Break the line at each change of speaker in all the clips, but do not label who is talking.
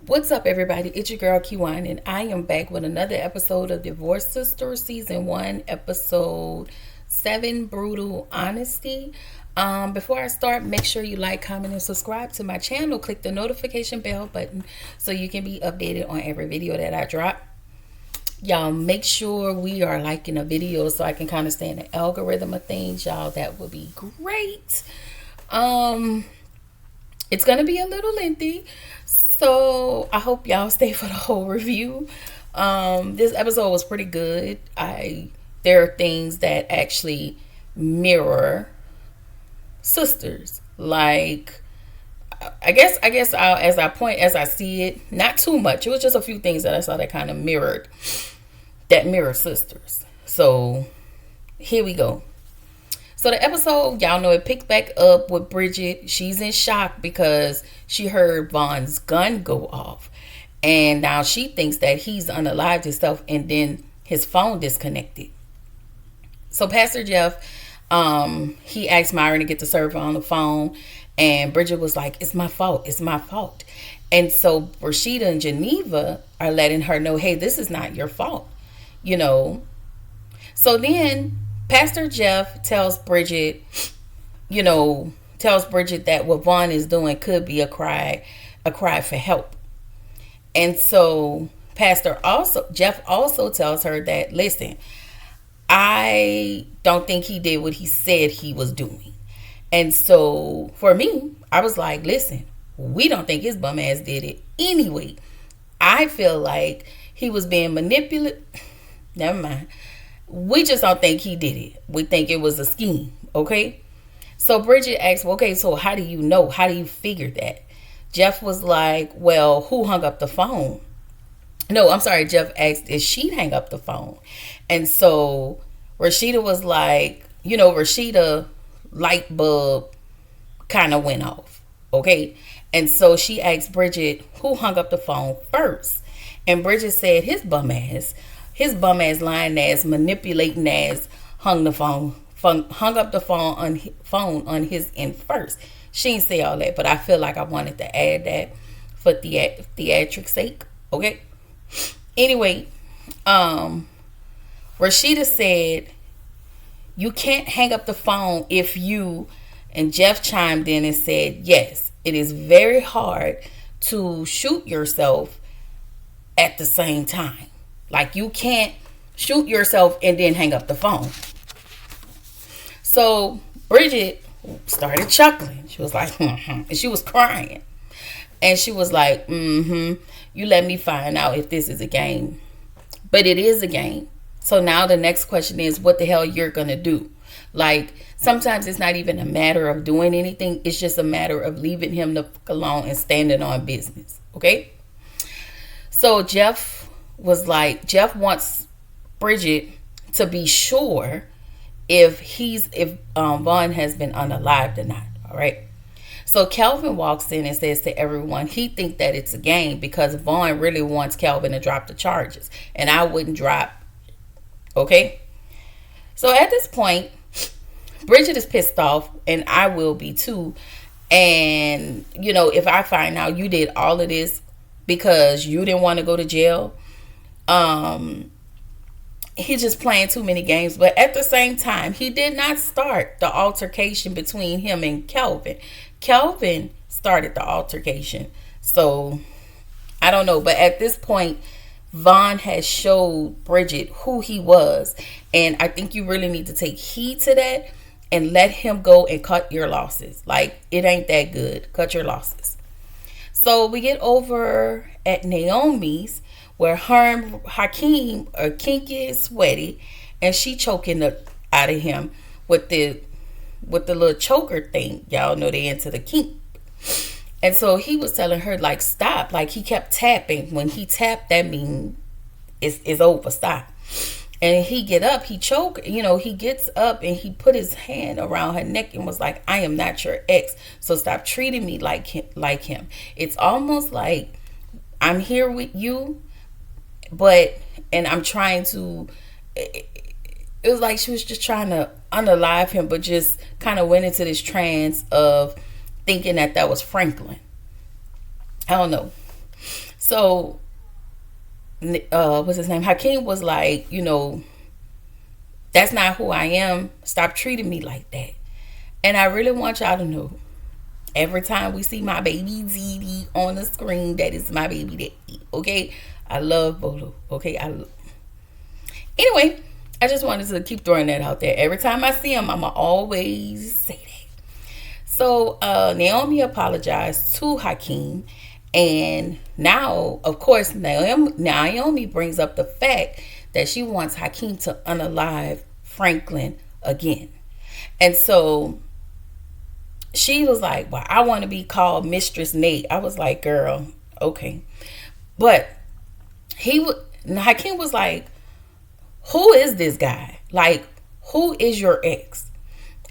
What's up, everybody? It's your girl Q1, and I am back with another episode of Divorce Sisters, Season 1, Episode 7, Brutal Honesty. Before I start, make sure you like, comment, and subscribe to my channel. Click the notification bell button so you can be updated on every video that I drop. Y'all make sure we are liking the video so I can kind of stay in the algorithm of things, y'all. That would be great. It's gonna be a little lengthy, so I hope y'all stay for the whole review. This episode was pretty good. There are things that actually mirror sisters. Like as I see it, not too much. It was just a few things that I saw that kind of mirror sisters. So here we go. So the episode, y'all know, it picked back up with Bridget. She's in shock because she heard Vaughn's gun go off. And now she thinks that he's unalived himself, and then his phone disconnected. So Pastor Jeff, he asked Myron to get the server on the phone. And Bridget was like, it's my fault. It's my fault. And so Rashida and Geneva are letting her know, hey, this is not your fault. So then Pastor Jeff tells Bridget that what Vaughn is doing could be a cry for help. And so Jeff also tells her that, listen, I don't think he did what he said he was doing. And so for me, I was like, listen, we don't think his bum ass did it anyway. I feel like he was being manipulated. Never mind. We just don't think he did it. We think it was a scheme, okay? So Bridget asked, well, okay, so how do you know? How do you figure that? Jeff was like, well, who hung up the phone? No, I'm sorry. Jeff asked if she'd hang up the phone. And so Rashida was like, Rashida light bulb kind of went off, okay? And so she asked Bridget, who hung up the phone first? And Bridget said his bum ass, lying ass, manipulating ass hung up the phone on his end first. She didn't say all that, but I feel like I wanted to add that for theatric sake, okay? Anyway, Rashida said, you can't hang up the phone if you, and Jeff chimed in and said, yes, it is very hard to shoot yourself at the same time. Like, you can't shoot yourself and then hang up the phone. So Bridget started chuckling. She was like, and she was crying. And she was like, you let me find out if this is a game. But it is a game. So now the next question is, what the hell you're going to do? Like, sometimes it's not even a matter of doing anything. It's just a matter of leaving him the fuck alone and standing on business. Okay? So Jeff wants Bridget to be sure if Vaughn has been unalived or not. All right? So Calvin walks in and says to everyone he thinks that it's a game because Vaughn really wants Calvin to drop the charges. And I wouldn't drop. Okay? So at this point, Bridget is pissed off, and I will be too. And, if I find out you did all of this because you didn't want to go to jail, he's just playing too many games. But at the same time, he did not start the altercation between him and Calvin. Calvin started the altercation. So I don't know. But at this point, Vaughn has showed Bridget who he was. And I think you really need to take heed to that and let him go and cut your losses. Like, it ain't that good. Cut your losses. So we get over at Naomi's, where her and Hakeem are kinky and sweaty, and she choking out of him with the little choker thing. Y'all know they into the kink. And so he was telling her, like, stop. Like, he kept tapping. When he tapped, that means it's over. Stop. And he gets up and he put his hand around her neck and was like, I am not your ex. So stop treating me like him. It's almost like I'm here with you, and I'm trying to, it was like she was just trying to unalive him, but just kind of went into this trance of thinking that was Franklin. I don't know. So, what's his name? Hakeem was like, that's not who I am. Stop treating me like that. And I really want y'all to know, every time we see my baby Dee on the screen, that is my baby Daddy. Okay? I love Bolo. Okay? Anyway, I just wanted to keep throwing that out there. Every time I see him, I'ma always say that. So Naomi apologized to Hakeem, and now, of course, Naomi brings up the fact that she wants Hakeem to unalive Franklin again. And so she was like, well, I want to be called Mistress Nate. I was like, girl, okay. But Hakeem was like, who is this guy? Like, who is your ex?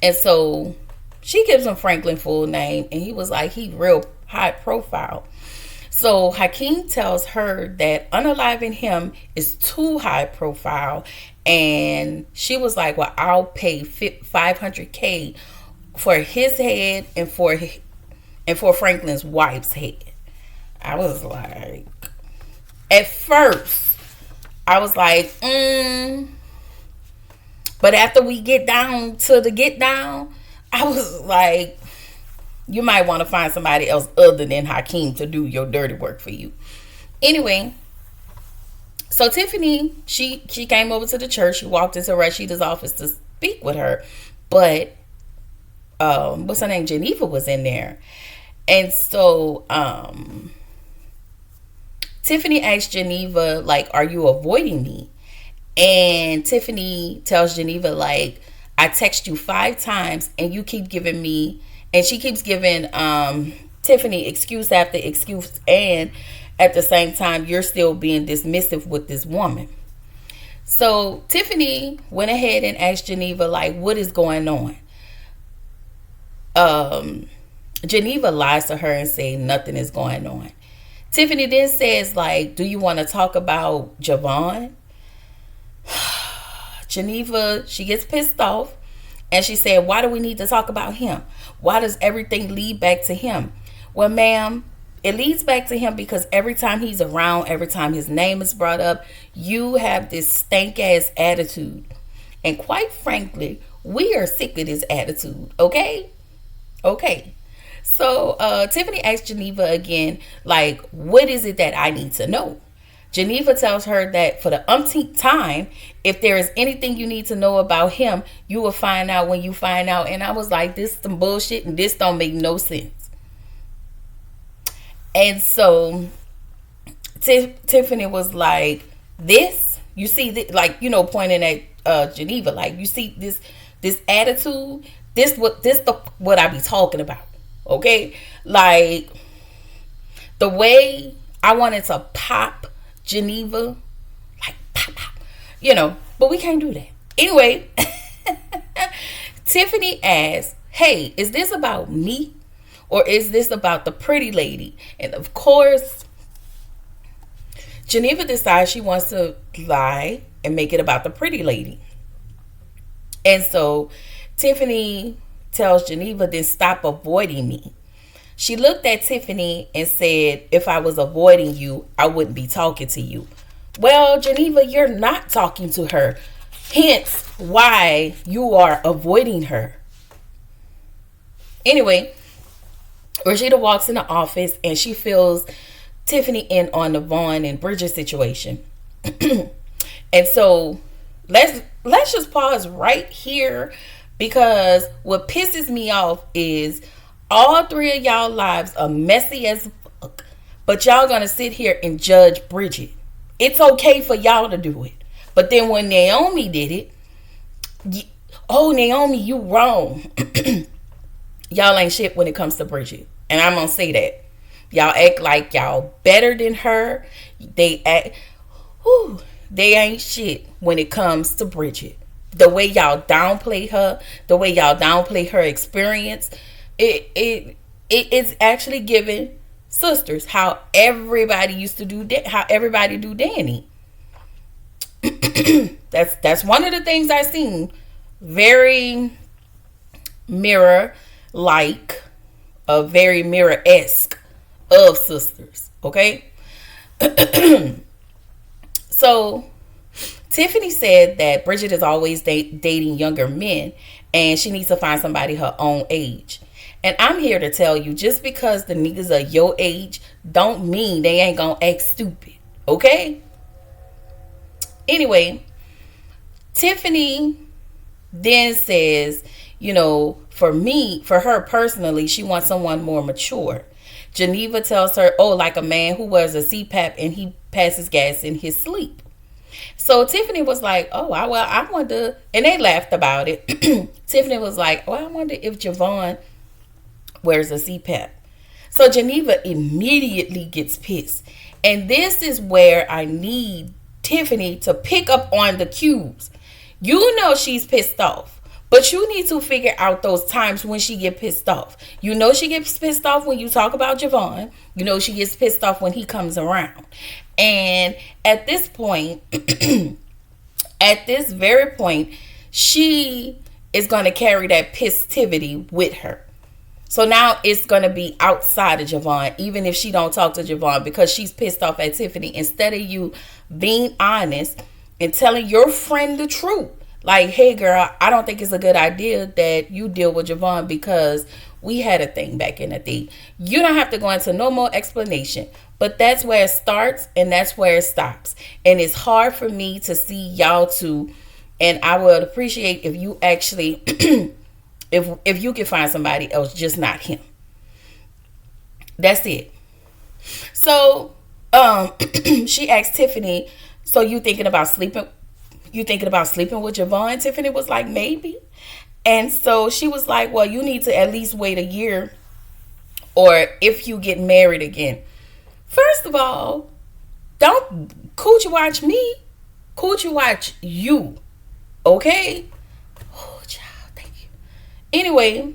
And so she gives him Franklin's full name, and he was like, he real high profile. So Hakeem tells her that unaliving him is too high profile, and she was like, well, I'll pay $500K for his head and for Franklin's wife's head. I was like, at first I was like, but after we get down to the get down, I was like, you might want to find somebody else other than Hakeem to do your dirty work for you. Anyway, so Tiffany, she came over to the church. She walked into Rashida's office to speak with her, but what's her name? Geneva was in there, and so Tiffany asked Geneva, like, "Are you avoiding me?" And Tiffany tells Geneva, like, I text you 5 times and you keep giving me, and she keeps giving Tiffany excuse after excuse, and at the same time you're still being dismissive with this woman. So Tiffany went ahead and asked Geneva, like, what is going on? Geneva lies to her and say nothing is going on. Tiffany then says, like, do you want to talk about Javon? Geneva, she gets pissed off, and she said, why do we need to talk about him? Why does everything lead back to him? Well, ma'am, it leads back to him because every time he's around, every time his name is brought up, you have this stank ass attitude. And quite frankly, we are sick of this attitude, okay? Okay. So Tiffany asked Geneva again, like, what is it that I need to know? Geneva tells her that for the umpteenth time, if there is anything you need to know about him, you will find out when you find out. And I was like, this is some bullshit, and this don't make no sense. And so Tiffany was like, this, you see, like, pointing at Geneva, like, you see this attitude, what I be talking about, okay? Like, the way I wanted to pop Geneva, like pop, but we can't do that. Anyway, Tiffany asked, hey, is this about me or is this about the pretty lady? And of course, Geneva decides she wants to lie and make it about the pretty lady. And so Tiffany tells Geneva, then stop avoiding me. She looked at Tiffany and said, if I was avoiding you, I wouldn't be talking to you. Well, Geneva, you're not talking to her. Hence why you are avoiding her. Anyway, Rashida walks in the office and she fills Tiffany in on the Vaughn and Bridget situation. And so let's just pause right here, because what pisses me off is all 3 of y'all lives are messy as fuck, but y'all gonna sit here and judge Bridget. It's okay for y'all to do it, but then when Naomi did it, Naomi, you wrong. Y'all ain't shit when it comes to Bridget, and I'm gonna say that. Y'all act like y'all better than her. They ain't shit when it comes to Bridget. The way y'all downplay her, the way y'all downplay her experience, it's actually giving Sisters how everybody used to do how everybody do Danny. that's one of the things I've seen. Very mirror like, very mirror-esque of Sisters. Okay, So Tiffany said that Bridget is always dating younger men and she needs to find somebody her own age. And I'm here to tell you, just because the niggas are your age don't mean they ain't gonna act stupid. Okay? Anyway, Tiffany then says, for her personally, she wants someone more mature. Geneva tells her, oh, like a man who wears a CPAP and he passes gas in his sleep. So Tiffany was like, oh, I wonder, and they laughed about it. Tiffany was like, well, I wonder if Javon wears a CPAP. So Geneva immediately gets pissed. And this is where I need Tiffany to pick up on the cues. You know she's pissed off. But you need to figure out those times when she get pissed off. You know she gets pissed off when you talk about Javon. You know she gets pissed off when he comes around. And at this point, at this very point, she is going to carry that pissivity with her. So now it's going to be outside of Javon, even if she don't talk to Javon, because she's pissed off at Tiffany. Instead of you being honest and telling your friend the truth. Like, hey, girl, I don't think it's a good idea that you deal with Javon because we had a thing back in the day. You don't have to go into no more explanation. But that's where it starts and that's where it stops. And it's hard for me to see y'all two. And I would appreciate if you actually, if you can find somebody else, just not him. That's it. So she asked Tiffany, so you thinking about sleeping? You thinking about sleeping with Javon? Tiffany was like, maybe. And so she was like, well, you need to at least wait a year or if you get married again. First of all, don't coochie watch me. Coochie watch you. Okay? Oh, child, thank you. Anyway,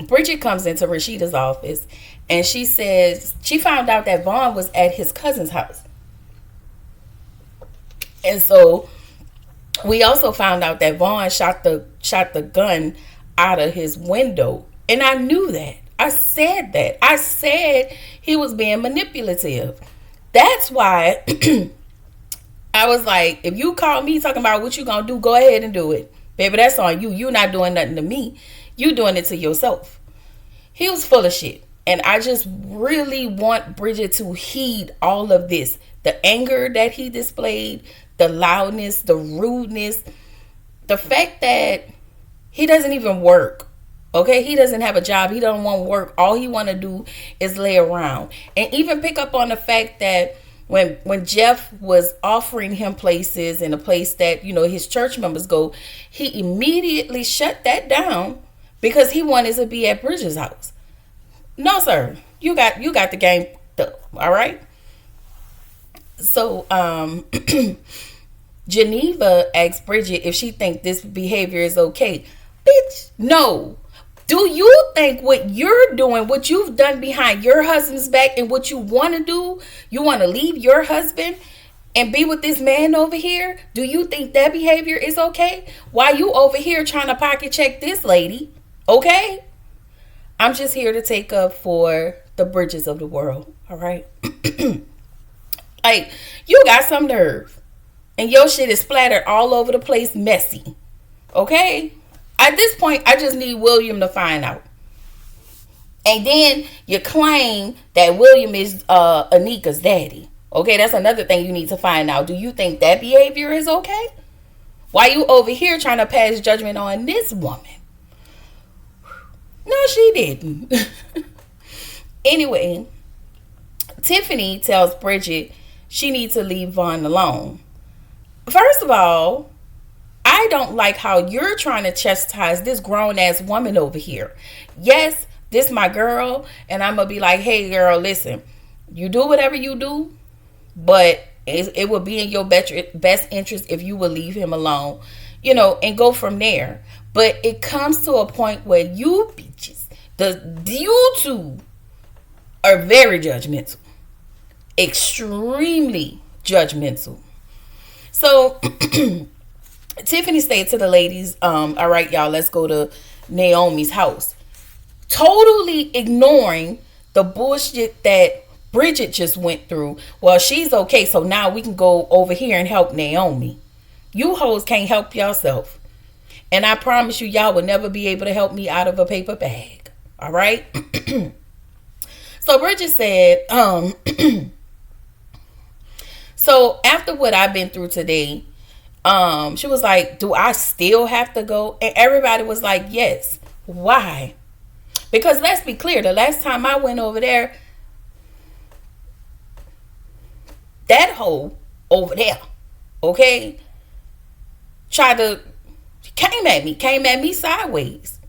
Bridget comes into Rashida's office and she says she found out that Vaughn was at his cousin's house. And so we also found out that Vaughn shot the gun out of his window. And I knew that. I said that. I said he was being manipulative. That's why I was like, if you call me talking about what you gonna do, go ahead and do it. Baby, that's on you. You not doing nothing to me. You doing it to yourself. He was full of shit. And I just really want Bridget to heed all of this. The anger that he displayed, the loudness, the rudeness, the fact that he doesn't even work. Okay, he doesn't have a job. He doesn't want to work. All he want to do is lay around. And even pick up on the fact that when Jeff was offering him places in a place that, his church members go, he immediately shut that down because he wanted to be at Bridget's house. No, sir. You got the game up, all right? So, Geneva asked Bridget if she think this behavior is okay. Bitch, no. Do you think what you're doing, what you've done behind your husband's back and what you want to do, you want to leave your husband and be with this man over here? Do you think that behavior is okay? Why you over here trying to pocket check this lady? Okay? I'm just here to take up for the Bridges of the world. All right? Like, you got some nerve. And your shit is splattered all over the place, messy. Okay? At this point, I just need William to find out. And then you claim that William is Anika's daddy. Okay, that's another thing you need to find out. Do you think that behavior is okay? Why you over here trying to pass judgment on this woman? No, she didn't. Anyway, Tiffany tells Bridget she needs to leave Vaughn alone. First of all, I don't like how you're trying to chastise this grown-ass woman over here. Yes, this my girl, and I'm going to be like, hey, girl, listen, you do whatever you do, but it would be in your best interest if you would leave him alone, and go from there. But it comes to a point where you bitches, you two are very judgmental. Extremely judgmental. So Tiffany stayed to the ladies, all right, y'all, let's go to Naomi's house. Totally ignoring the bullshit that Bridget just went through. Well, she's okay, so now we can go over here and help Naomi. You hoes can't help yourself. And I promise you, y'all will never be able to help me out of a paper bag. All right? So Bridget said, so after what I've been through today, she was like, do I still have to go? And everybody was like, yes. Why? Because let's be clear, the last time I went over there, that hoe over there, okay, came at me sideways.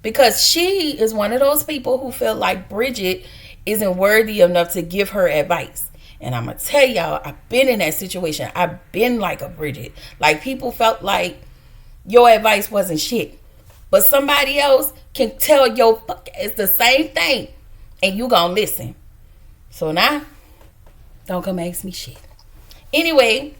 Because she is one of those people who feel like Bridget isn't worthy enough to give her advice. And I'm going to tell y'all, I've been in that situation. I've been like a Bridget. Like, people felt like your advice wasn't shit. But somebody else can tell it's the same thing. And you gonna listen. So now, don't come ask me shit. Anyway,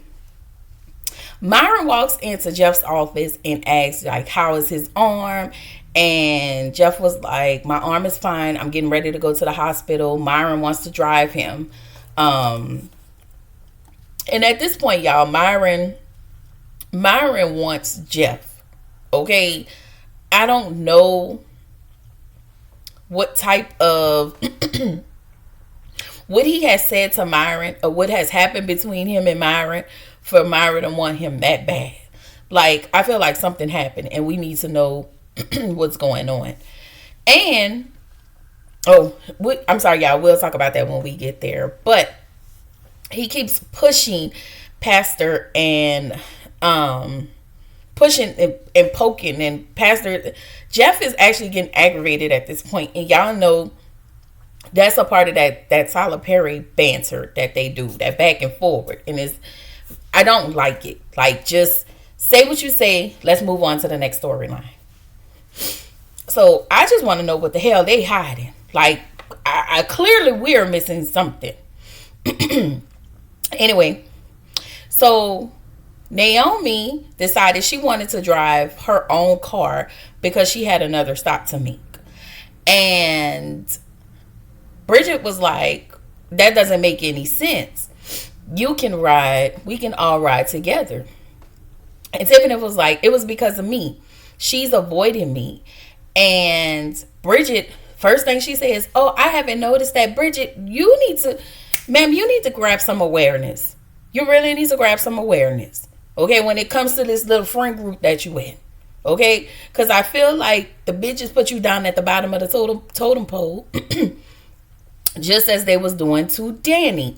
Myron walks into Jeff's office and asks, like, how is his arm? And Jeff was like, my arm is fine. I'm getting ready to go to the hospital. Myron wants to drive him. And at this point, y'all, Myron wants Jeff. Okay? I don't know what type of what he has said to Myron or what has happened between him and Myron for Myron to want him that bad. Like, I feel like something happened and we need to know what's going on. And I'm sorry, y'all, we'll talk about that when we get there. But he keeps pushing Pastor and pushing and poking, and Pastor Jeff is actually getting aggravated at this point. And y'all know that's a part of that Tyler Perry banter that they do, that back and forward. And I don't like it. Like, just say what you say. Let's move on to the next storyline. So I just want to know what the hell they hiding. Like, I clearly we're missing something. Anyway, so Naomi decided she wanted to drive her own car because she had another stop to make. And Bridget was like, that doesn't make any sense. You can ride. We can all ride together. And Tiffany was like, it was because of me. She's avoiding me. And Bridget, first thing she says, oh, I haven't noticed that. Bridget, you need to grab some awareness. You really need to grab some awareness. Okay, when it comes to this little friend group that you in. Okay? Because I feel like the bitches put you down at the bottom of the totem pole. Just as they was doing to Danny.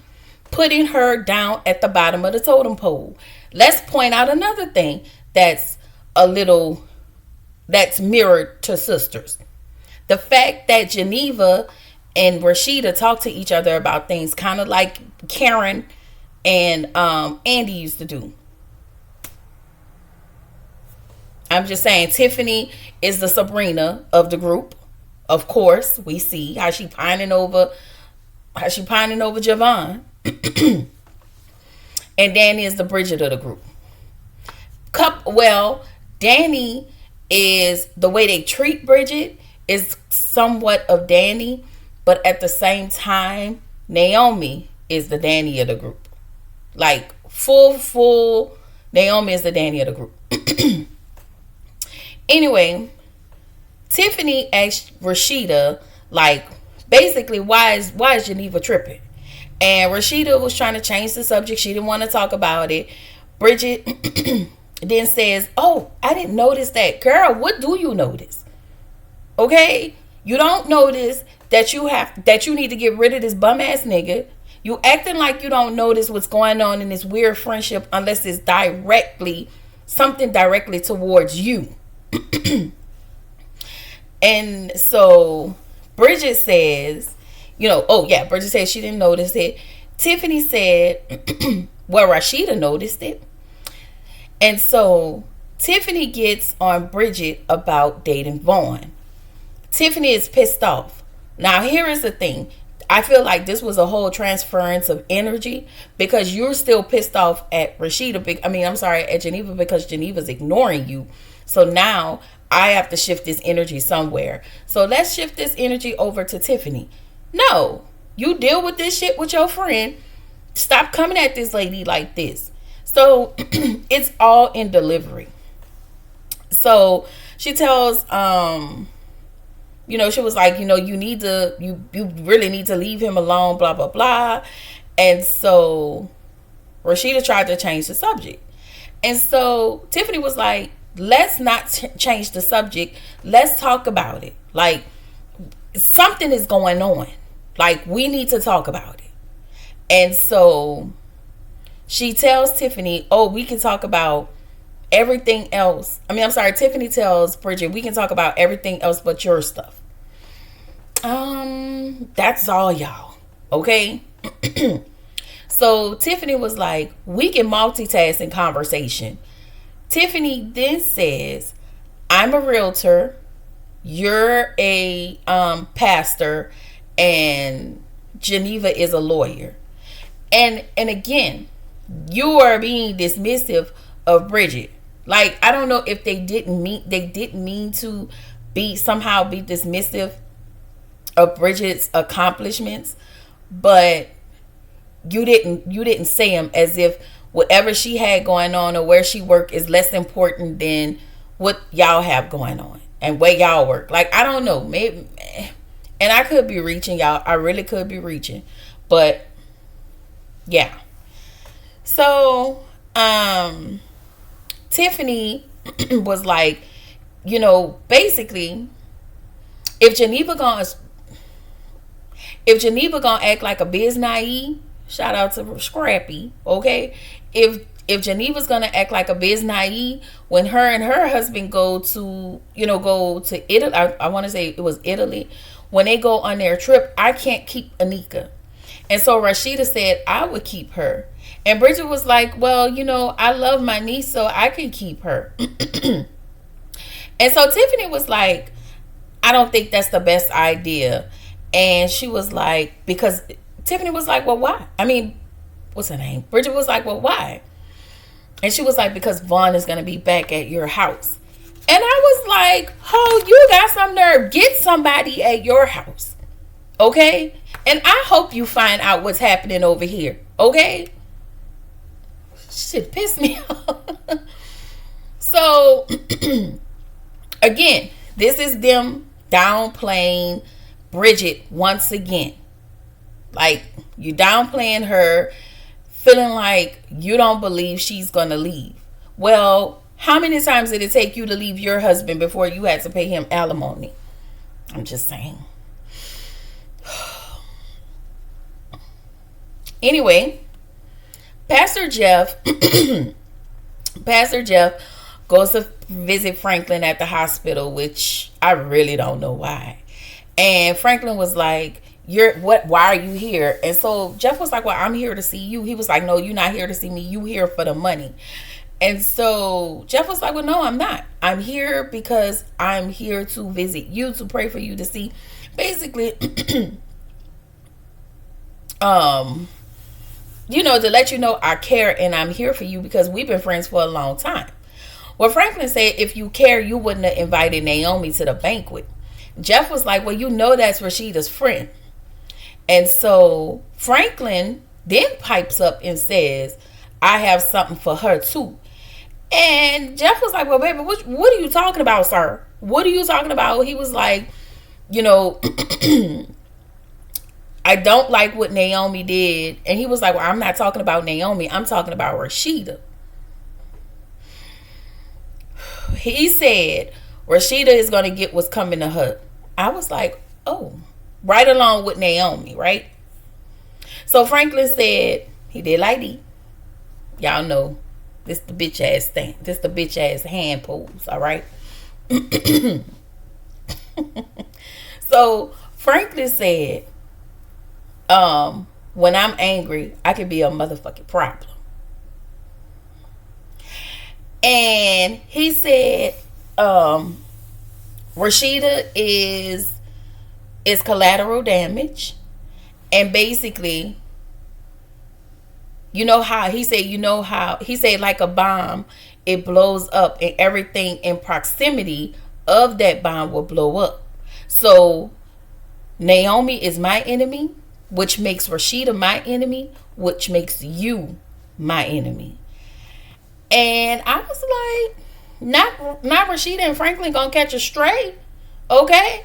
Putting her down at the bottom of the totem pole. Let's point out another thing that's mirrored to sisters. The fact that Geneva and Rashida talk to each other about things kind of like Karen and Andy used to do. I'm just saying, Tiffany is the Sabrina of the group. Of course, we see how she pining over Javon. And Danny is the Bridget of the group. Danny is, the way they treat Bridget is somewhat of Danny, but at the same time, Naomi is the Danny of the group. Like, full Naomi is the Danny of the group. Anyway, Tiffany asked Rashida, like, basically, why is Geneva tripping? And Rashida was trying to change the subject. She didn't want to talk about it. Bridget then says, oh, I didn't notice that. Girl, what do you notice? Okay? You don't notice that you need to get rid of this bum ass nigga. You acting like you don't notice what's going on in this weird friendship unless it's something directly towards you. And so Bridget says, Bridget said she didn't notice it. Tiffany said, well, Rashida noticed it. And so Tiffany gets on Bridget about dating Vaughn. Tiffany is pissed off. Now, here is the thing. I feel like this was a whole transference of energy because you're still pissed off at at Geneva because Geneva's ignoring you. So now I have to shift this energy somewhere. So let's shift this energy over to Tiffany. No, You deal with this shit with your friend. Stop coming at this lady like this. So it's all in delivery. So she tells she was like, you really need to leave him alone, blah blah blah. And so Rashida tried to change the subject. And so Tiffany was like, let's not change the subject. Let's talk about it. Like, something is going on. Like, we need to talk about it. And so she tells Tiffany, oh, we can talk about everything else. Tiffany tells Bridget, we can talk about everything else but your stuff. That's all, y'all. Okay? So Tiffany was like, we can multitask in conversation. Tiffany then says, I'm a realtor, you're a pastor, and Geneva is a lawyer. And again, you are being dismissive of Bridget. Like, I don't know if they didn't mean to be dismissive of Bridget's accomplishments, but you didn't say them as if whatever she had going on or where she worked is less important than what y'all have going on and where y'all work. Like, I don't know, maybe, and I could be reaching, y'all. I really could be reaching, but yeah. So Tiffany was like, basically, if Geneva gonna act like a biz naive, shout out to Scrappy, okay? If Geneva's gonna act like a biz naive, when her and her husband go to Italy, I want to say it was Italy, when they go on their trip, I can't keep Anika. And so Rashida said, I would keep her. And Bridget was like, well, I love my niece, so I can keep her. And so Tiffany was like, I don't think that's the best idea. And she was like, because Tiffany was like, well, why? What's her name? Bridget was like, well, why? And she was like, because Vaughn is going to be back at your house. And I was like, oh, you got some nerve. Get somebody at your house. Okay? And I hope you find out what's happening over here. Okay? Shit pissed me off. So, again, this is them downplaying Bridget once again. Like, you downplaying her, feeling like you don't believe she's going to leave. Well, how many times did it take you to leave your husband before you had to pay him alimony? I'm just saying. Anyway, Pastor Jeff goes to visit Franklin at the hospital, which I really don't know why. And Franklin was like, why are you here? And so Jeff was like, well, I'm here to see you. He was like, no, you're not here to see me. You here for the money. And so Jeff was like, well, no, I'm not. I'm here because I'm here to visit you, to pray for you, to see, basically, to let you know I care and I'm here for you because we've been friends for a long time. Well, Franklin said, if you care, you wouldn't have invited Naomi to the banquet. Jeff was like, well, that's Rashida's friend. And so Franklin then pipes up and says, I have something for her too. And Jeff was like, well, baby, what are you talking about, sir? What are you talking about? He was like, I don't like what Naomi did. And he was like, well, I'm not talking about Naomi. I'm talking about Rashida. He said, Rashida is going to get what's coming to her. I was like, oh, right along with Naomi, right? So Franklin said, he did like D. Y'all know, this the bitch ass thing. This the bitch ass hand pose, all right? So Franklin said, when I'm angry, I can be a motherfucking problem. And he said, Rashida is collateral damage. And basically, he said like a bomb, it blows up and everything in proximity of that bomb will blow up. So Naomi is my enemy which makes Rashida my enemy, which makes you my enemy. And I was like, not Rashida and Franklin gonna catch a stray. Okay?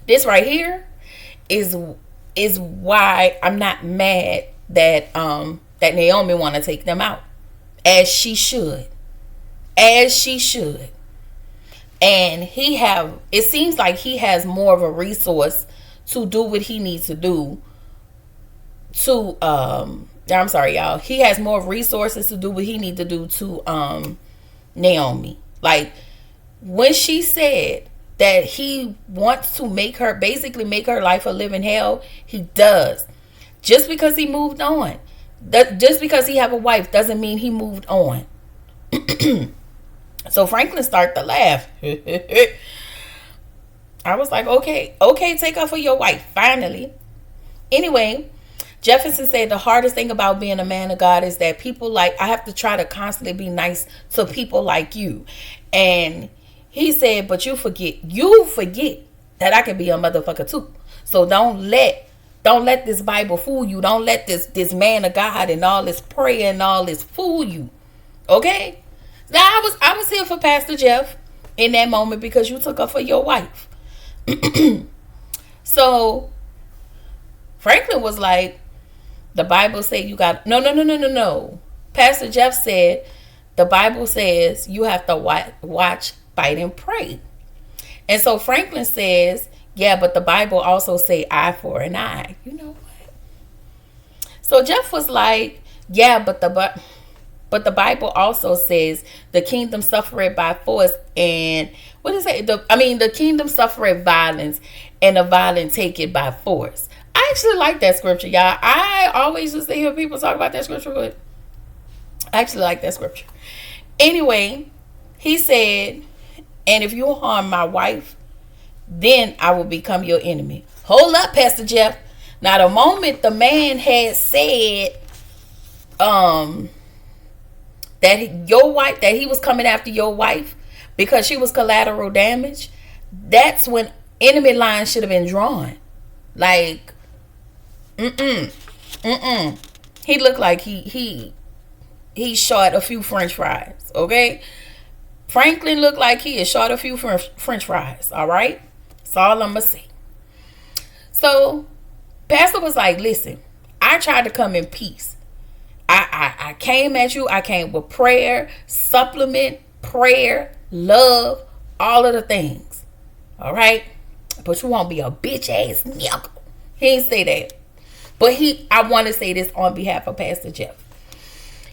This right here is why I'm not mad that that Naomi wanna take them out. As she should. As she should. And it seems like he has more of a resource to do what he needs to do to I'm sorry, y'all. He has more resources to do what he needs to do to Naomi. Like, when she said that he wants to basically make her life a living hell, he does. Just because he moved on. Just because he have a wife doesn't mean he moved on. So Franklin started to laugh. I was like, okay, take her for your wife, finally. Anyway, Jefferson said the hardest thing about being a man of God is that I have to try to constantly be nice to people like you. And he said, but you forget that I can be a motherfucker too. So don't let this Bible fool you. Don't let this man of God and all this prayer and all this fool you. Okay? Now I was here for Pastor Jeff in that moment because you took her for your wife. So Franklin was like, the Bible say you got no. Pastor Jeff said the Bible says you have to watch, fight, and pray. And so Franklin says, yeah, but the Bible also say eye for an eye. You know what? So Jeff was like, yeah, but the Bible also says the kingdom suffereth by force, and what is it? The kingdom suffereth violence, and the violent take it by force. I actually like that scripture, y'all. I always used to hear people talk about that scripture, but I actually like that scripture. Anyway, he said, and if you harm my wife, then I will become your enemy. Hold up, Pastor Jeff. Now, the moment the man had said that he was coming after your wife because she was collateral damage, that's when enemy lines should have been drawn. Like, he looked like he shot a few French fries. Okay, Franklin looked like he had shot a few French fries. All right, that's all I'm gonna say. So Pastor was like, listen, I tried to come in peace. I came at you. I came with prayer, supplement, prayer, love, all of the things. All right, but you won't be a bitch ass nigga. He didn't say that. But I want to say this on behalf of Pastor Jeff.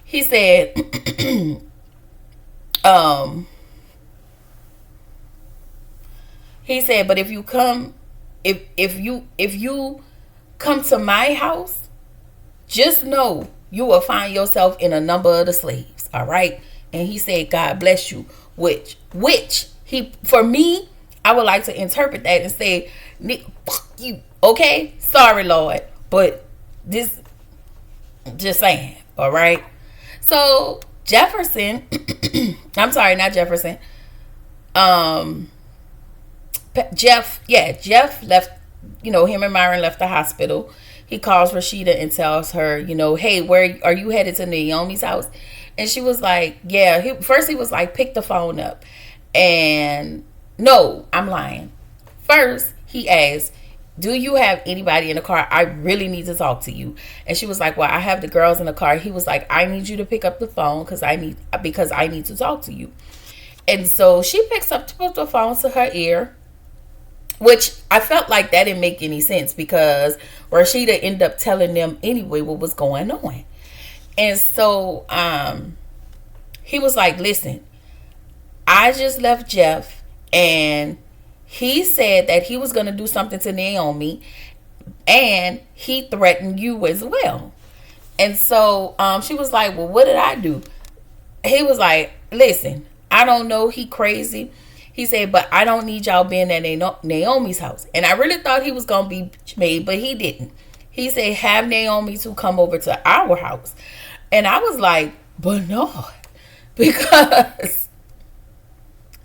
He said, but if you come to my house, just know you will find yourself in a number of the slaves. All right. And he said, God bless you, which for me, I would like to interpret that and say, fuck you. Okay. Sorry, Lord. But this, just saying. All right. So Jefferson, I'm sorry, not Jefferson. Jeff left, him and Myron left the hospital. He calls Rashida and tells her, hey, where are you headed to Naomi's house? And she was like, yeah. First he was like, pick the phone up. And no, I'm lying. First he asked, do you have anybody in the car? I really need to talk to you. And she was like, well, I have the girls in the car. He was like, I need you to pick up the phone because I need to talk to you. And so she picks up the phone to her ear, which I felt like that didn't make any sense because Rashida ended up telling them anyway what was going on. And so he was like, listen, I just left Jeff and he said that he was going to do something to Naomi and he threatened you as well. And so she was like, well, what did I do? He was like, listen, I don't know. He crazy. He said, but I don't need y'all being at Naomi's house. And I really thought he was going to be made, but he didn't. He said, have Naomi to come over to our house. And I was like, but no, because,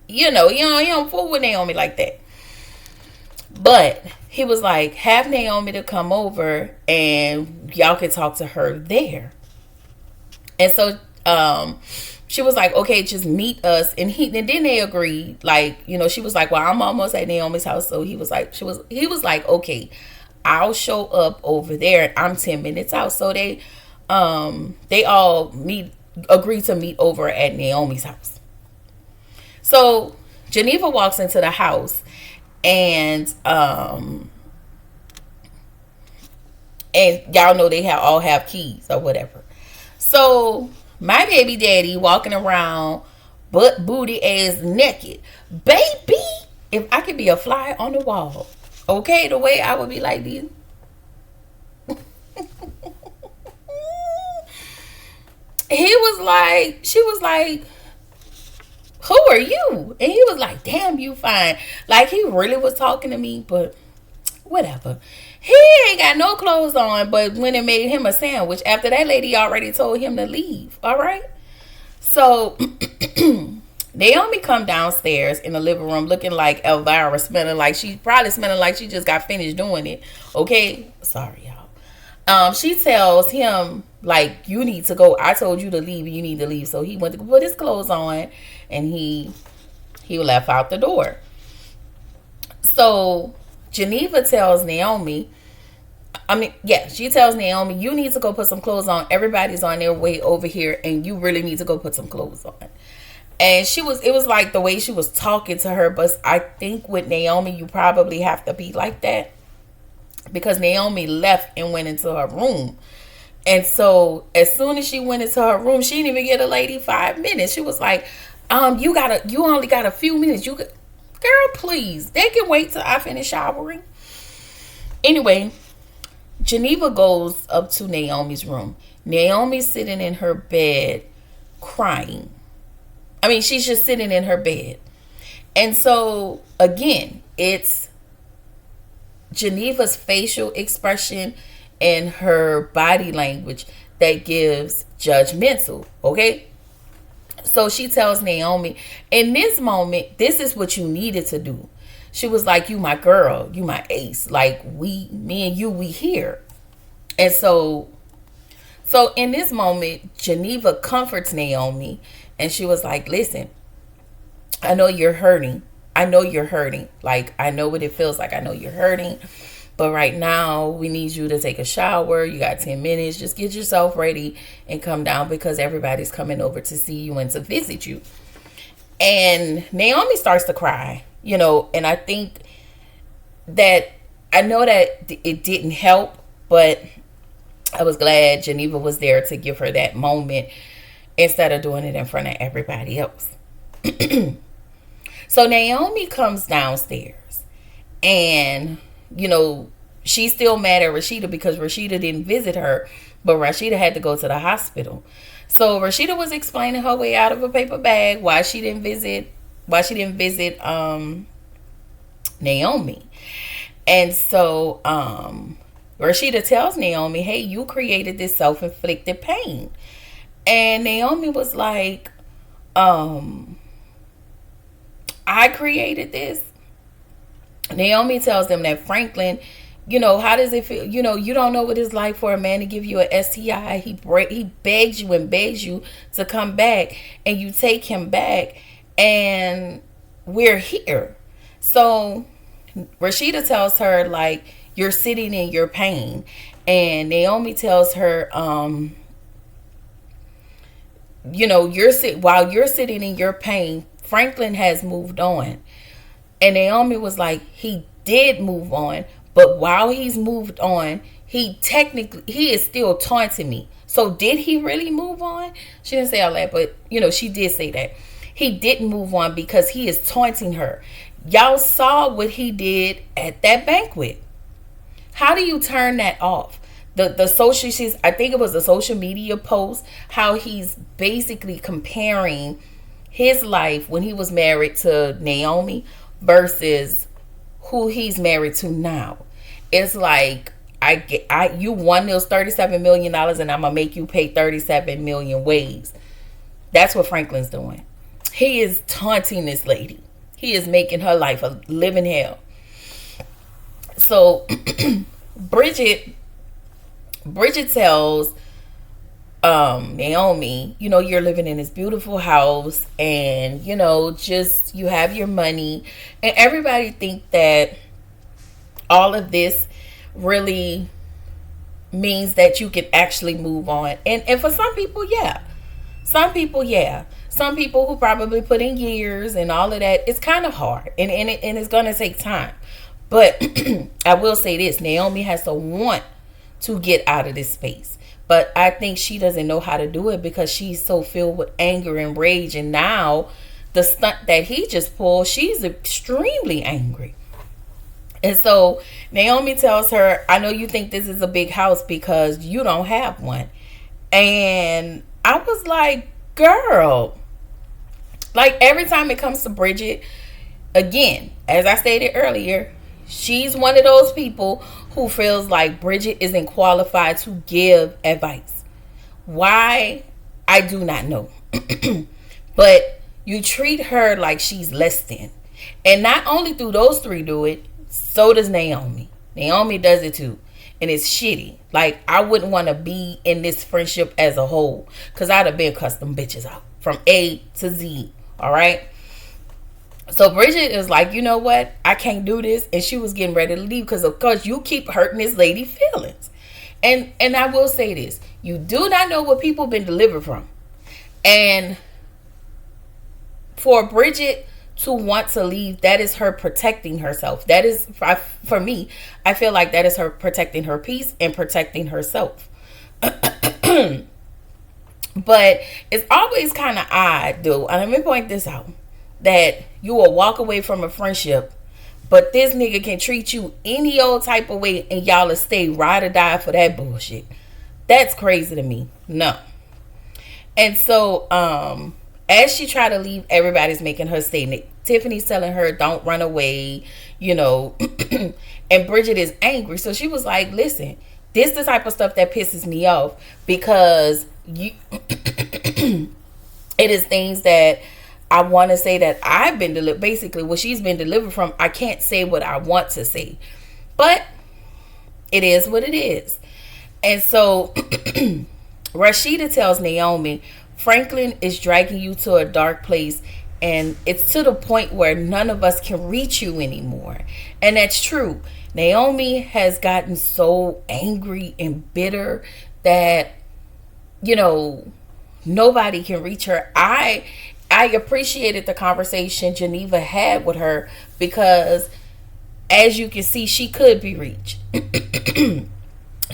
you don't fool with Naomi like that. But he was like, have Naomi to come over and y'all can talk to her there. And so she was like, okay, just meet us. And then they agreed. Like, she was like, well, I'm almost at Naomi's house. So he was like, okay, I'll show up over there. I'm 10 minutes out. So they all agreed to meet over at Naomi's house. So Geneva walks into the house, and y'all know they all have keys or whatever. So my baby daddy walking around butt booty ass naked. Baby, if I could be a fly on the wall, okay, the way I would be like this. She was like, who are you? And he was like, damn, you fine. Like, he really was talking to me, but whatever. He ain't got no clothes on, but when it made him a sandwich after that lady already told him to leave. All right. So Naomi come downstairs in the living room looking like Elvira, smelling like she just got finished doing it. Okay. Sorry, y'all. She tells him, like, you need to go. I told you to leave. You need to leave. So he went to put his clothes on, and he left out the door. So Geneva tells Naomi, she tells Naomi, you need to go put some clothes on. Everybody's on their way over here, and you really need to go put some clothes on. And it was like the way she was talking to her. But I think with Naomi, you probably have to be like that, because Naomi left and went into her room. And so as soon as she went into her room, she didn't even get a lady 5 minutes. She was like, you only got a few minutes. Girl, please. They can wait till I finish showering. Anyway, Geneva goes up to Naomi's room. Naomi's sitting in her bed crying. She's just sitting in her bed. And so, again, it's Geneva's facial expression and her body language that gives judgmental, okay? So she tells Naomi, in this moment, this is what you needed to do. She was like, you my girl, you my ace. Like, me and you, we here. And so in this moment, Geneva comforts Naomi, and she was like, listen, I know you're hurting. Like, I know what it feels like. I know you're hurting. But right now, we need you to take a shower. You got 10 minutes. Just get yourself ready and come down, because everybody's coming over to see you and to visit you. And Naomi starts to cry, and I think that, I know that it didn't help, but I was glad Geneva was there to give her that moment instead of doing it in front of everybody else. So Naomi comes downstairs, and she's still mad at Rashida because Rashida didn't visit her, but Rashida had to go to the hospital. So Rashida was explaining her way out of a paper bag why she didn't visit Naomi. And so Rashida tells Naomi, hey, you created this self-inflicted pain. And Naomi was like, I created this. Naomi tells them that Franklin, how does it feel? You don't know what it's like for a man to give you an STI. He begs you and begs you to come back, and you take him back, and we're here. So Rashida tells her, like, you're sitting in your pain. And Naomi tells her, while you're sitting in your pain, Franklin has moved on. And Naomi was like, he did move on, but while he's moved on, he is still taunting me. So did he really move on? She didn't say all that, but she did say that. He didn't move on because he is taunting her. Y'all saw what he did at that banquet. How do you turn that off? I think it was a social media post, how he's basically comparing his life when he was married to Naomi versus who he's married to now. It's like, you won those $37 million, and I'm gonna make you pay 37 million ways. That's what Franklin's doing. He is taunting this lady. He is making her life a living hell. So Bridget Bridget tells Naomi, you're living in this beautiful house, and just you have your money, and everybody think that all of this really means that you can actually move on. And for some people, yeah. Some people who probably put in years and all of that, it's kind of hard, and it's going to take time. But I will say this: Naomi has to want to get out of this space. But I think she doesn't know how to do it because she's so filled with anger and rage. And now, the stunt that he just pulled, she's extremely angry. And so Naomi tells her, I know you think this is a big house because you don't have one. And I was like, girl, like every time it comes to Bridget, again, as I stated earlier, she's one of those people who feels like Bridget isn't qualified to give advice. Why? I do not know. But you treat her like she's less than. And not only do those three do it, so does Naomi. Naomi does it too. And it's shitty. Like, I wouldn't want to be in this friendship as a whole, because I'd have been cussing bitches out from A to Z. All right? So Bridget is like, you know what? I can't do this. And she was getting ready to leave because, of course, you keep hurting this lady's feelings. And I will say this. You do not know what people been delivered from. And for Bridget to want to leave, that is her protecting herself. That is, for me, I feel like that is her protecting her peace and protecting herself. But it's always kind of odd, though. And let me point this out. That you will walk away from a friendship, but this nigga can treat you any old type of way and y'all will stay ride or die for that bullshit. That's crazy to me. No. And so, as she tried to leave, everybody's making her stay. Tiffany's telling her, don't run away, and Bridget is angry. So she was like, listen, this is the type of stuff that pisses me off because it is things that I want to say that I've been delivered. Basically, what she's been delivered from, I can't say what I want to say. But it is what it is. And so Rashida tells Naomi, Franklin is dragging you to a dark place. And it's to the point where none of us can reach you anymore. And that's true. Naomi has gotten so angry and bitter that, nobody can reach her. I appreciated the conversation Geneva had with her because, as you can see, she could be reached.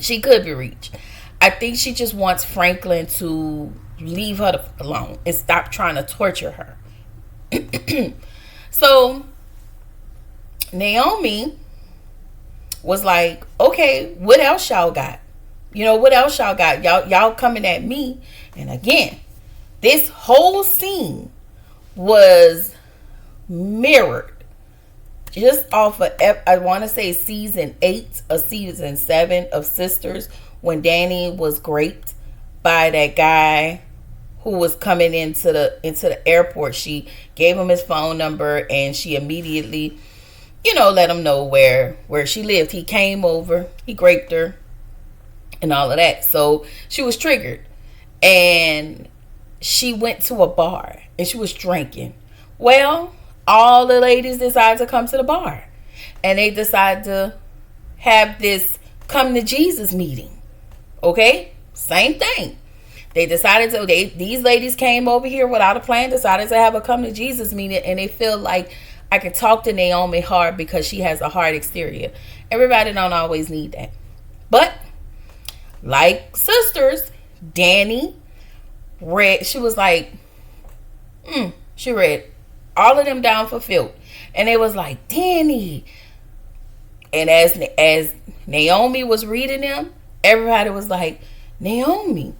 She could be reached. I think she just wants Franklin to leave her alone and stop trying to torture her. So Naomi was like, okay, what else y'all got? What else y'all got? Y'all coming at me. And again, this whole scene was mirrored just off of, I want to say, season 8 or season 7 of Sisters, when Danny was raped by that guy who was coming into the airport. She gave him his phone number and she immediately, let him know where she lived. He came over, he raped her and all of that. So she was triggered. And she went to a bar and she was drinking. Well, all the ladies decided to come to the bar. And they decided to have this come to Jesus meeting. Okay? Same thing. They decided to, these ladies came over here without a plan, decided to have a come to Jesus meeting, and they feel like I can talk to Naomi hard because she has a hard exterior. Everybody don't always need that. But, like Sisters, Danny read, she was like, she read all of them down for filth. And it was like, Danny. And as Naomi was reading them, everybody was like, Naomi.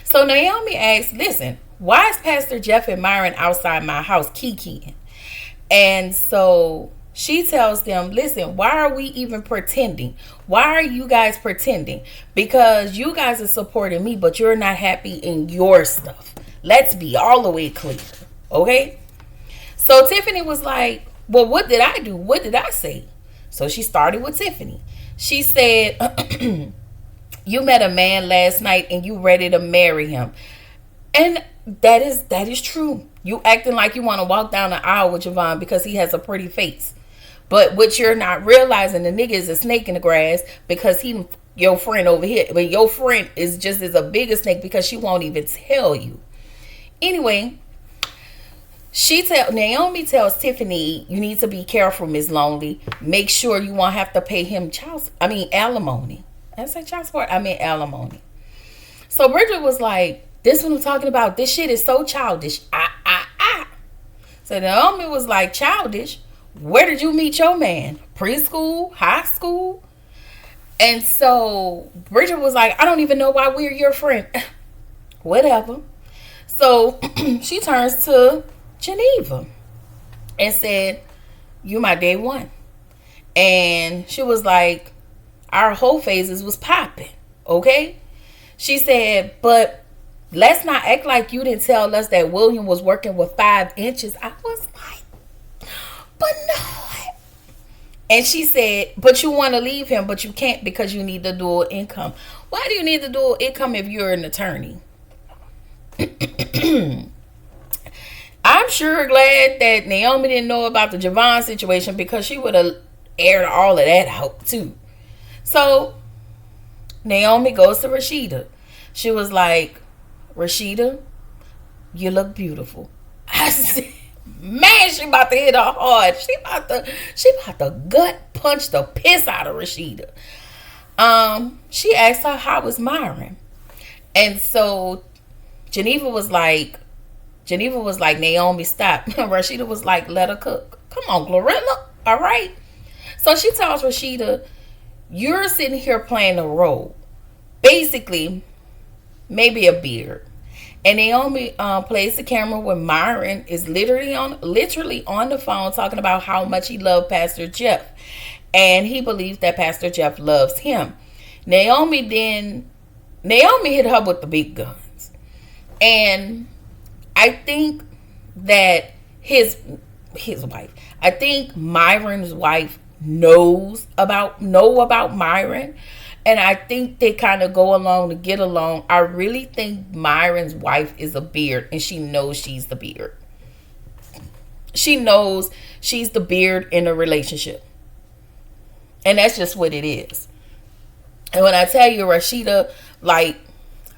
So Naomi asked, listen, why is Pastor Jeff and Myron outside my house kikiing? And so she tells them, listen, why are we even pretending? Why are you guys pretending? Because you guys are supporting me, but you're not happy in your stuff. Let's be all the way clear. Okay? So Tiffany was like, well, what did I do? What did I say? So she started with Tiffany. She said, you met a man last night and you ready to marry him. And that is true. You acting like you want to walk down the aisle with Javon because he has a pretty face. But what you're not realizing, the nigga is a snake in the grass because he your friend over here. But your friend is just as a big a snake because she won't even tell you. Anyway, Naomi tells Tiffany, you need to be careful, Miss Lonely. Make sure you won't have to pay him alimony. I said child support. I mean alimony. So Bridget was like, this is what I'm talking about. This shit is so childish. So Naomi was like, childish? Where did you meet your man? Preschool? High school? And so Bridget was like, I don't even know why we're your friend. Whatever. So she turns to Geneva and said, you my day one. And she was like, our whole phases was popping. Okay? She said, but let's not act like you didn't tell us that William was working with 5 inches. I was like, but no. And she said, but you want to leave him, but you can't because you need the dual income. Why do you need the dual income if you're an attorney? I'm sure glad that Naomi didn't know about the Javon situation because she would have aired all of that out too. So Naomi goes to Rashida. She was like, Rashida, you look beautiful. I said, man, she about to hit her hard. She about to gut punch the piss out of Rashida. She asked her how was Myron. And so Geneva was like, Naomi, stop. Rashida was like, let her cook. Come on, Glorilla. All right. So she tells Rashida, you're sitting here playing a role. Basically, maybe a beard. And Naomi plays the camera when Myron is literally on the phone talking about how much he loved Pastor Jeff. And he believes that Pastor Jeff loves him. Naomi hit her with the big guns. And I think that his wife, I think Myron's wife know about Myron. And I think they kind of go along to get along. I really think Myron's wife is a beard and she knows she's the beard. She knows she's the beard in a relationship. And that's just what it is. And when I tell you, Rashida, like,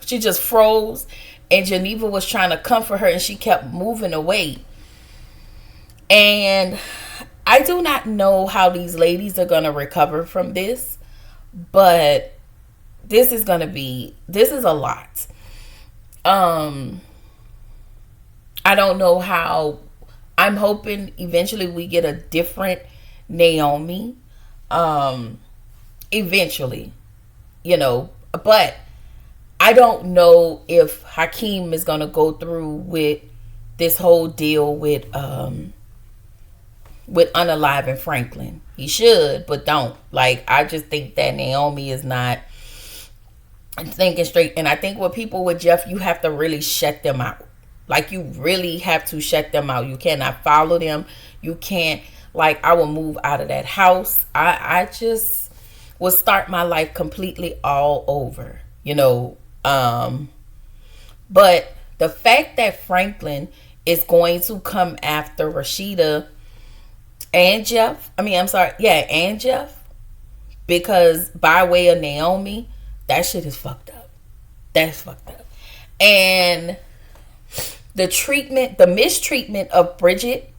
she just froze and Geneva was trying to comfort her and she kept moving away. And I do not know how these ladies are going to recover from this. But this is a lot. I don't know how. I'm hoping eventually we get a different Naomi. Eventually, but I don't know if Hakeem is going to go through with this whole deal with unaliving Franklin. He should, but don't. Like, I just think that Naomi is not thinking straight. And I think with people with Jeff, you have to really shut them out. Like, you really have to shut them out. You cannot follow them. You can't, like, I will move out of that house. I just will start my life completely all over, But the fact that Franklin is going to come after Rashida and Jeff, and Jeff, because by way of Naomi, that shit is fucked up. That's fucked up. And the mistreatment of Bridget,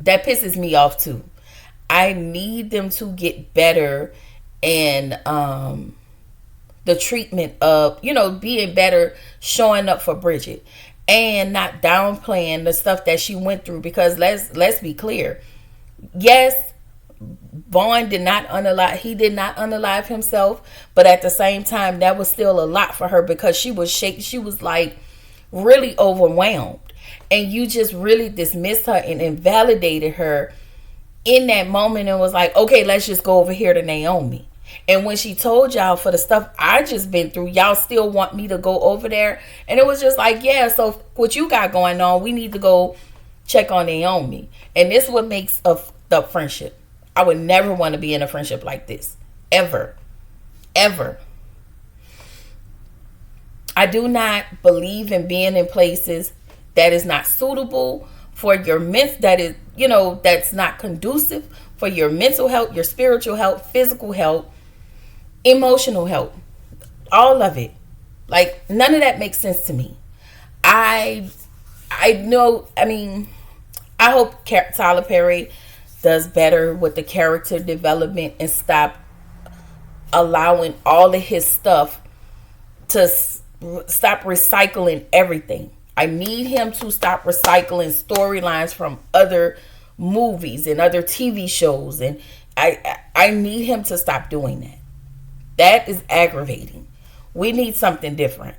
that pisses me off too. I need them to get better in the treatment of, being better, showing up for Bridget and not downplaying the stuff that she went through, because let's be clear. Yes, Vaughn did not unalive himself, but at the same time, that was still a lot for her because she was shaking. She was like really overwhelmed, and you just really dismissed her and invalidated her in that moment and was like, okay, let's just go over here to Naomi. And when she told y'all for the stuff I just been through, y'all still want me to go over there? And it was just like, yeah, so what you got going on, we need to go check on Naomi. And this is what makes the friendship. I would never want to be in a friendship like this. Ever. Ever. I do not believe in being in places that is not suitable for your that's not conducive for your mental health, your spiritual health, physical health, emotional health. All of it. Like, none of that makes sense to me. I know, I hope Tyler Perry does better with the character development and stop allowing all of his stuff to stop recycling everything. I need him to stop recycling storylines from other movies and other TV shows, and I need him to stop doing that. That is aggravating. We need something different.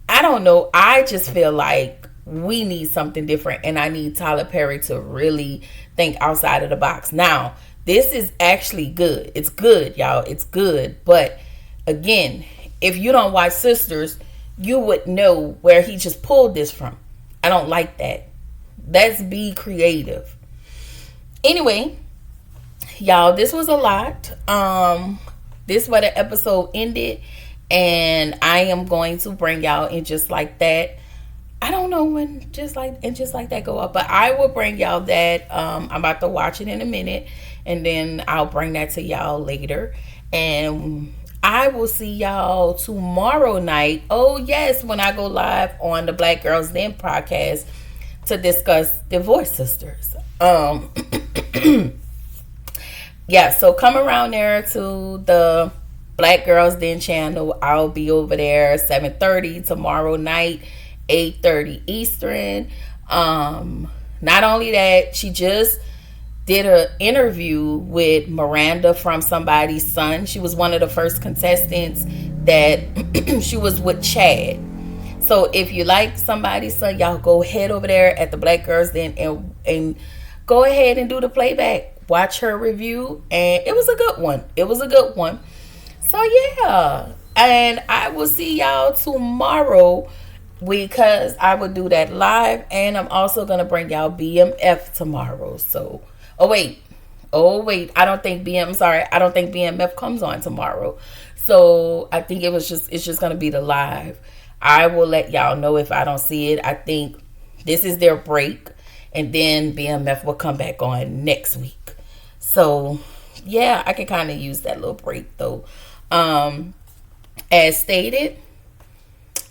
I don't know. I just feel like we need something different, and I need Tyler Perry to really think outside of the box. Now, this is actually good. It's good, y'all. It's good. But again, if you don't watch Sisters, you would know where he just pulled this from. I don't like that. Let's be creative. Anyway, y'all, this was a lot. This where the episode ended, and I am going to bring y'all in Just Like That. I don't know when Just Like That go up, but I will bring y'all that. I'm about to watch it in a minute, and then I'll bring that to y'all later. And I will see y'all tomorrow night. Oh yes, when I go live on the Black Girls Den podcast to discuss Divorce Sisters. Yeah, so come around there to the Black Girls Den channel. I'll be over there 7:30 tomorrow night, 8:30 Eastern. Not only that, she just did an interview with Miranda from Somebody's Son. She was one of the first contestants that she was with Chad. So if you like Somebody's Son, y'all go head over there at the Black Girls Den and go ahead and do the playback. Watch her review, and it was a good one. So yeah, and I will see y'all tomorrow because I will do that live, and I'm also gonna bring y'all BMF tomorrow. So, oh wait, I don't think BMF comes on tomorrow. So I think it's just gonna be the live. I will let y'all know if I don't see it. I think this is their break, and then BMF will come back on next week. So, yeah, I can kind of use that little break, though. As stated,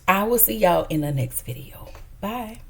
I will see y'all in the next video. Bye.